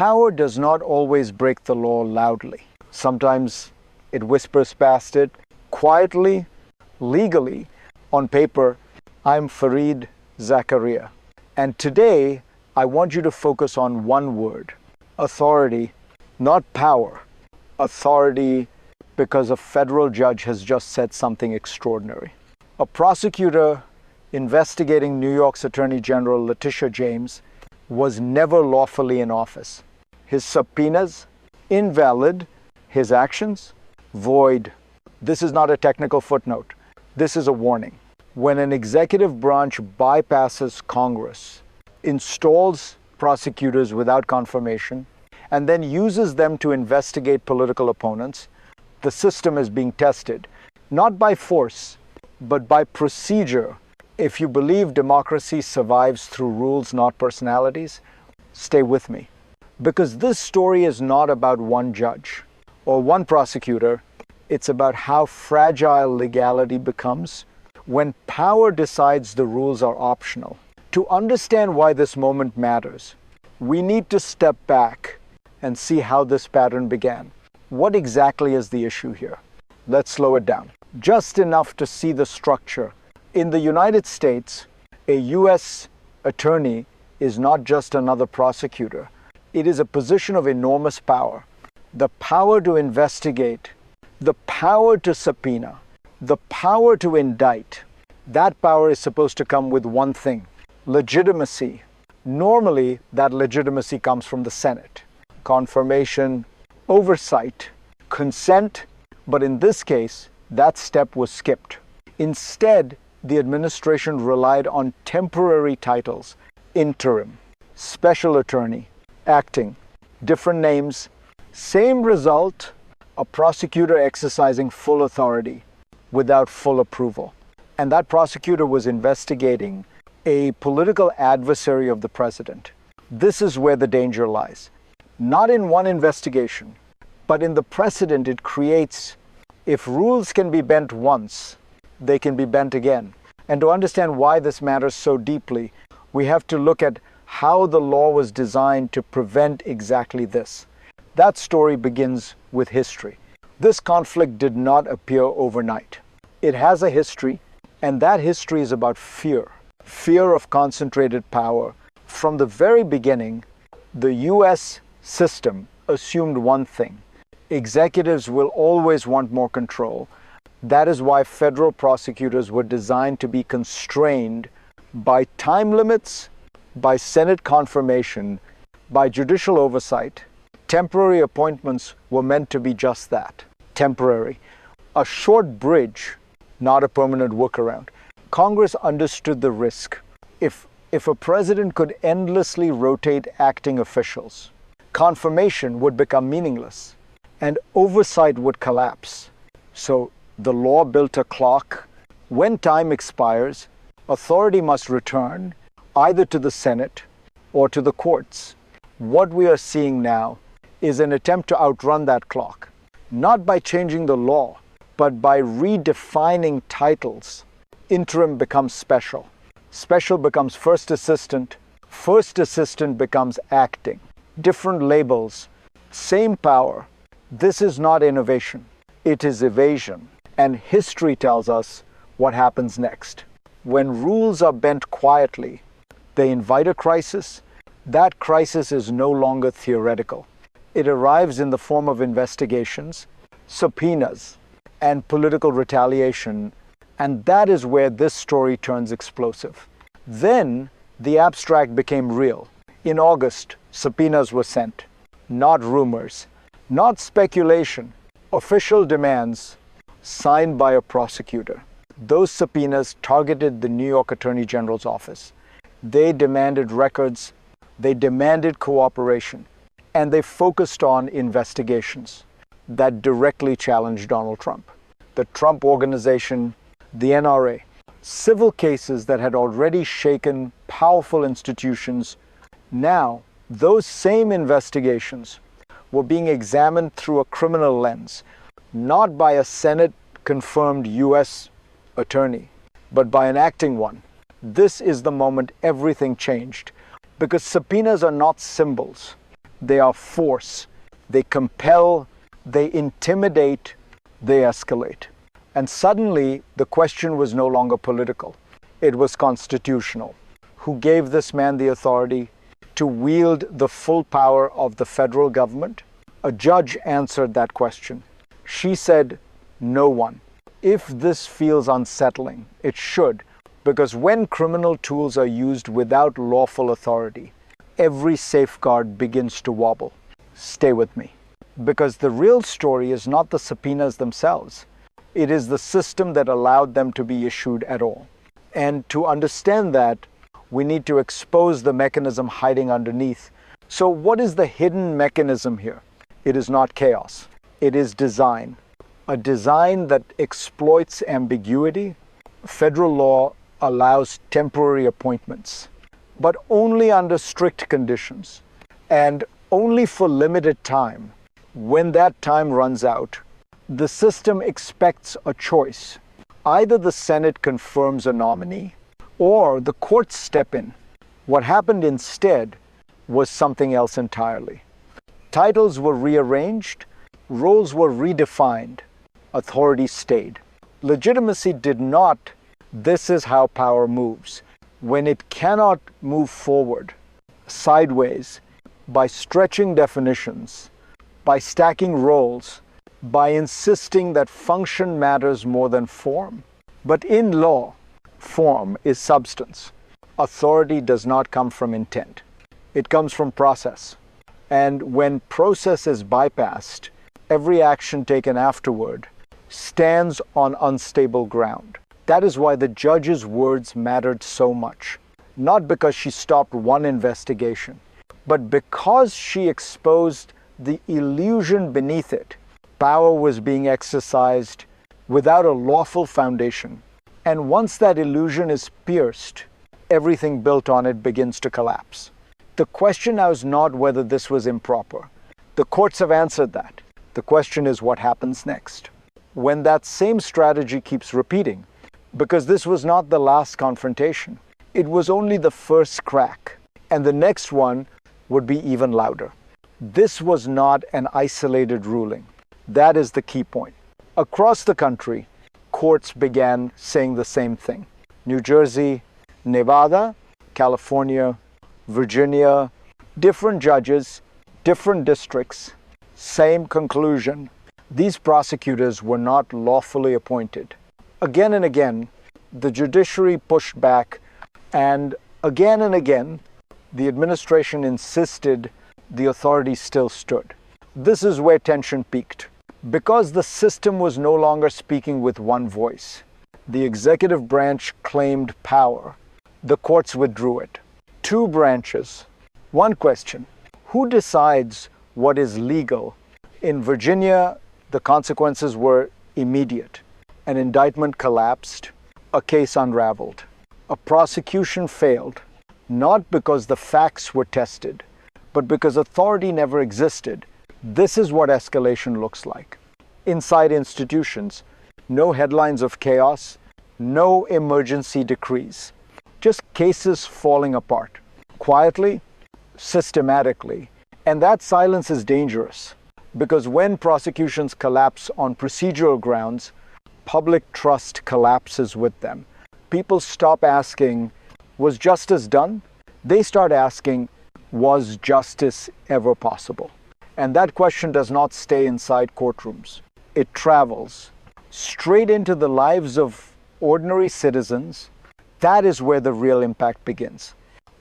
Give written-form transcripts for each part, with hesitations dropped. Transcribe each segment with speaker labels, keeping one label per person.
Speaker 1: Power does not always break the law loudly. Sometimes it whispers past it quietly, legally. On paper, I'm Fareed Zakaria. And today, I want you to focus on one word: authority, not power. Authority, because a federal judge has just said something extraordinary. A prosecutor investigating New York's Attorney General Letitia James was never lawfully in office. His subpoenas, invalid. His actions, void. This is not a technical footnote. This is a warning. When an executive branch bypasses Congress, installs prosecutors without confirmation, and then uses them to investigate political opponents, the system is being tested, not by force, but by procedure. If you believe democracy survives through rules, not personalities, stay with me. Because this story is not about one judge or one prosecutor. It's about how fragile legality becomes when power decides the rules are optional. To understand why this moment matters, we need to step back and see how this pattern began. What exactly is the issue here? Let's slow it down. Just enough to see the structure. In the United States, a U.S. attorney is not just another prosecutor. It is a position of enormous power. The power to investigate, the power to subpoena, the power to indict. That power is supposed to come with one thing: legitimacy. Normally, that legitimacy comes from the Senate. Confirmation, oversight, consent, but in this case, that step was skipped. Instead, the administration relied on temporary titles: interim, special attorney, acting, different names, same result: a prosecutor exercising full authority without full approval. And that prosecutor was investigating a political adversary of the president. This is where the danger lies. Not in one investigation, but in the precedent it creates. If rules can be bent once, they can be bent again. And to understand why this matters so deeply, we have to look at how the law was designed to prevent exactly this. That story begins with history. This conflict did not appear overnight. It has a history, and that history is about fear. Fear of concentrated power. From the very beginning, the U.S. system assumed one thing: executives will always want more control. That is why federal prosecutors were designed to be constrained by time limits, by Senate confirmation, by judicial oversight. Temporary appointments were meant to be just that: temporary. A short bridge, not a permanent workaround. Congress understood the risk. If a president could endlessly rotate acting officials, confirmation would become meaningless and oversight would collapse. So the law built a clock. When time expires, authority must return either to the Senate or to the courts. What we are seeing now is an attempt to outrun that clock, not by changing the law, but by redefining titles. Interim becomes special. Special becomes first assistant. First assistant becomes acting. Different labels, same power. This is not innovation. It is evasion. And history tells us what happens next. When rules are bent quietly, they invite a crisis. That crisis is no longer theoretical. It arrives in the form of investigations, subpoenas, and political retaliation. And that is where this story turns explosive. Then the abstract became real. In August, subpoenas were sent. Not rumors, not speculation, official demands signed by a prosecutor. Those subpoenas targeted the New York Attorney General's office. They demanded records, they demanded cooperation, and they focused on investigations that directly challenged Donald Trump. The Trump Organization, the NRA, civil cases that had already shaken powerful institutions. Now, those same investigations were being examined through a criminal lens, not by a Senate-confirmed U.S. attorney, but by an acting one. This is the moment everything changed, because subpoenas are not symbols. they are force, they compel, they intimidate, they escalate. And suddenly, the question was no longer political. It was constitutional. Who gave this man the authority to wield the full power of the federal government? A judge answered that question. She said, no one. If this feels unsettling, it should, because when criminal tools are used without lawful authority, every safeguard begins to wobble. Stay with me. Because the real story is not the subpoenas themselves. It is the system that allowed them to be issued at all. And to understand that, we need to expose the mechanism hiding underneath. So what is the hidden mechanism here? It is not chaos. It is design. A design that exploits ambiguity. Federal law allows temporary appointments, but only under strict conditions and only for limited time. When that time runs out, the system expects a choice. Either the Senate confirms a nominee or the courts step in. What happened instead was something else entirely. Titles were rearranged, roles were redefined, authority stayed. Legitimacy did not. This is how power moves. When it cannot move forward, sideways, by stretching definitions, by stacking roles, by insisting that function matters more than form. But in law, form is substance. Authority does not come from intent. It comes from process. And when process is bypassed, every action taken afterward stands on unstable ground. That is why the judge's words mattered so much. Not because she stopped one investigation, but because she exposed the illusion beneath it. Power was being exercised without a lawful foundation. And once that illusion is pierced, everything built on it begins to collapse. The question now is not whether this was improper. The courts have answered that. The question is what happens next. When that same strategy keeps repeating, because this was not the last confrontation. It was only the first crack, and the next one would be even louder. This was not an isolated ruling. That is the key point. Across the country, courts began saying the same thing. New Jersey, Nevada, California, Virginia, different judges, different districts, same conclusion. These prosecutors were not lawfully appointed. Again and again, the judiciary pushed back, and again, the administration insisted the authority still stood. This is where tension peaked. Because the system was no longer speaking with one voice, the executive branch claimed power. The courts withdrew it. Two branches. One question: who decides what is legal? In Virginia, the consequences were immediate. An indictment collapsed, a case unraveled. A prosecution failed, not because the facts were tested, but because authority never existed. This is what escalation looks like. Inside institutions, no headlines of chaos, no emergency decrees, just cases falling apart, quietly, systematically. And that silence is dangerous, because when prosecutions collapse on procedural grounds, public trust collapses with them. People stop asking, was justice done? They start asking, was justice ever possible? And that question does not stay inside courtrooms. It travels straight into the lives of ordinary citizens. That is where the real impact begins.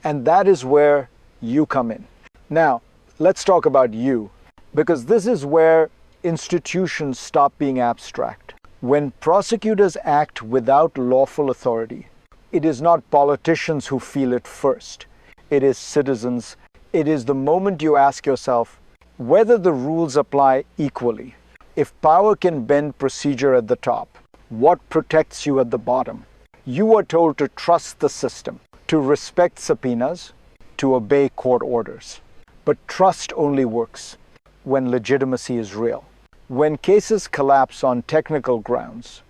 Speaker 1: And that is where you come in. Now, let's talk about you, because this is where institutions stop being abstract. When prosecutors act without lawful authority, it is not politicians who feel it first. It is citizens. It is the moment you ask yourself whether the rules apply equally. If power can bend procedure at the top, what protects you at the bottom? You are told to trust the system, to respect subpoenas, to obey court orders. But trust only works when legitimacy is real. When cases collapse on technical grounds,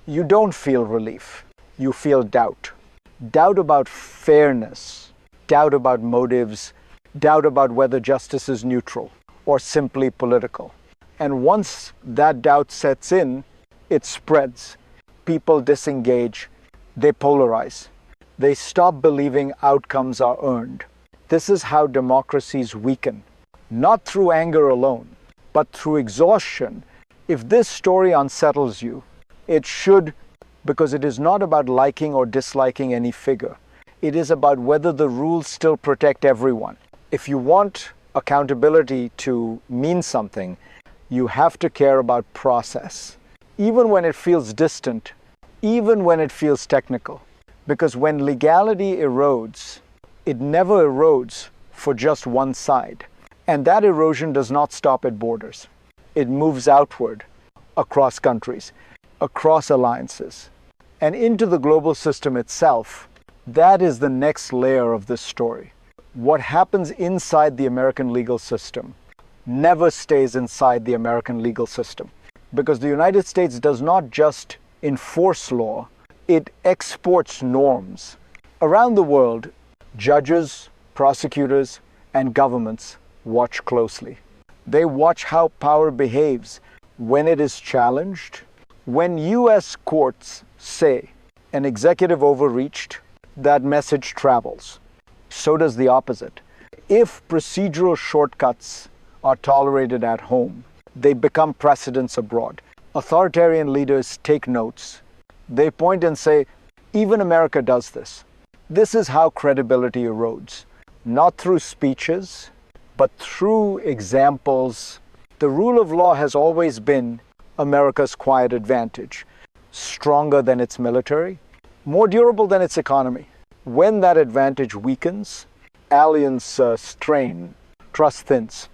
Speaker 1: you don't feel relief. You feel doubt. Doubt about fairness, doubt about motives, doubt about whether justice is neutral or simply political. And once that doubt sets in, it spreads. People disengage, they polarize. They stop believing outcomes are earned. This is how democracies weaken, not through anger alone, but through exhaustion. If this story unsettles you, it should, because it is not about liking or disliking any figure. It is about whether the rules still protect everyone. If you want accountability to mean something, you have to care about process, even when it feels distant, even when it feels technical. Because when legality erodes, it never erodes for just one side. And that erosion does not stop at borders. It moves outward, across countries, across alliances, and into the global system itself. That is the next layer of this story. What happens inside the American legal system never stays inside the American legal system. Because the United States does not just enforce law, it exports norms. Around the world, judges, prosecutors, and governments watch closely. They watch how power behaves when it is challenged. When US courts say an executive overreached, that message travels. So does the opposite. If procedural shortcuts are tolerated at home, they become precedents abroad. Authoritarian leaders take notes. They point and say, even America does this. This is how credibility erodes. Not through speeches, but through examples. The rule of law has always been America's quiet advantage, stronger than its military, more durable than its economy. When that advantage weakens, alliance strain, trust thins.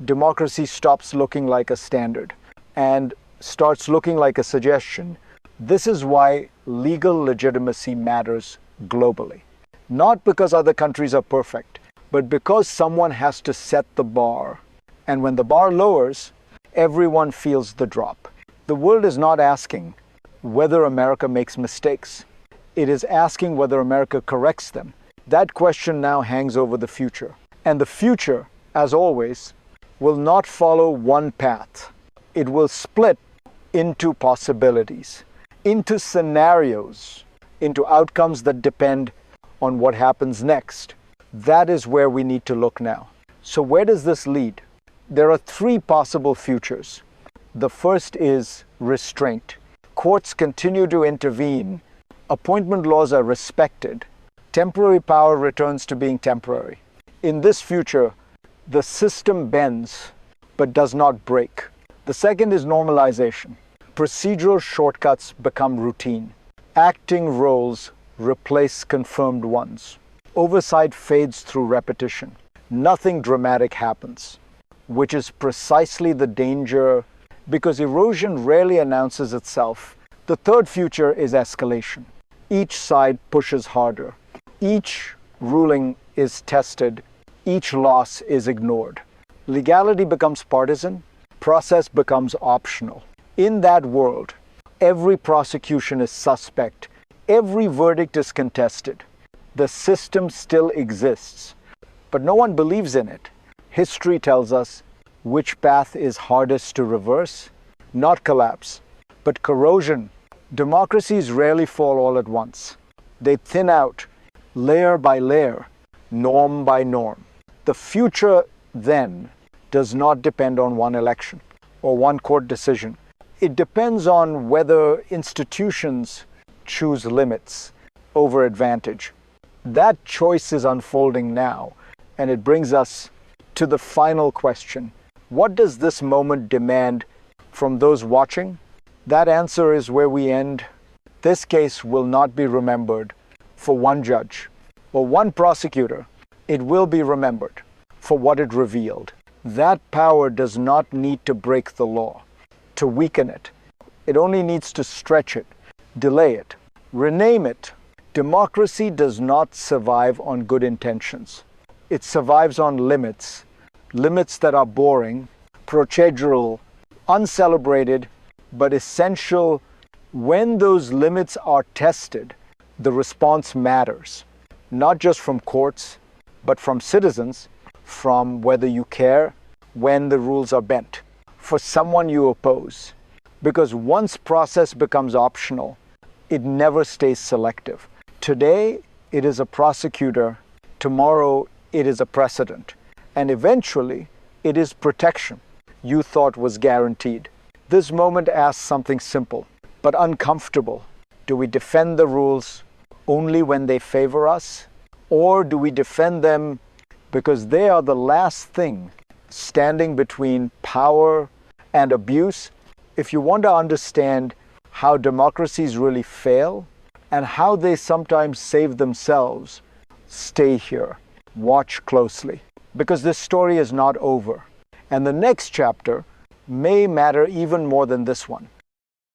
Speaker 1: Democracy stops looking like a standard and starts looking like a suggestion. This is why legal legitimacy matters globally. Not because other countries are perfect, but because someone has to set the bar. And when the bar lowers, everyone feels the drop. The world is not asking whether America makes mistakes. It is asking whether America corrects them. That question now hangs over the future. And the future, as always, will not follow one path. It will split into possibilities, into scenarios, into outcomes that depend on what happens next. That is where we need to look now. So where does this lead? There are three possible futures. The first is restraint. Courts continue to intervene. Appointment laws are respected. Temporary power returns to being temporary. In this future, the system bends but does not break. The second is normalization. Procedural shortcuts become routine. Acting roles replace confirmed ones. Oversight fades through repetition. Nothing dramatic happens, which is precisely the danger because erosion rarely announces itself. The third future is escalation. Each side pushes harder. Each ruling is tested. Each loss is ignored. Legality becomes partisan. Process becomes optional. In that world, every prosecution is suspect. Every verdict is contested. The system still exists, but no one believes in it. History tells us which path is hardest to reverse, not collapse, but corrosion. Democracies rarely fall all at once. They thin out, layer by layer, norm by norm. The future, then, does not depend on one election or one court decision. It depends on whether institutions choose limits over advantage. That choice is unfolding now, and it brings us to the final question. What does this moment demand from those watching? That answer is where we end. This case will not be remembered for one judge or one prosecutor. It will be remembered for what it revealed. That power does not need to break the law, to weaken it. It only needs to stretch it, delay it, rename it. Democracy does not survive on good intentions. It survives on limits, limits that are boring, procedural, uncelebrated, but essential. When those limits are tested, the response matters, not just from courts, but from citizens, from whether you care when the rules are bent for someone you oppose. Because once process becomes optional, it never stays selective. Today, it is a prosecutor. Tomorrow, it is a precedent. And eventually, it is protection you thought was guaranteed. This moment asks something simple, but uncomfortable. Do we defend the rules only when they favor us? Or do we defend them because they are the last thing standing between power and abuse? If you want to understand how democracies really fail and how they sometimes save themselves, stay here. Watch closely, because this story is not over. And the next chapter may matter even more than this one.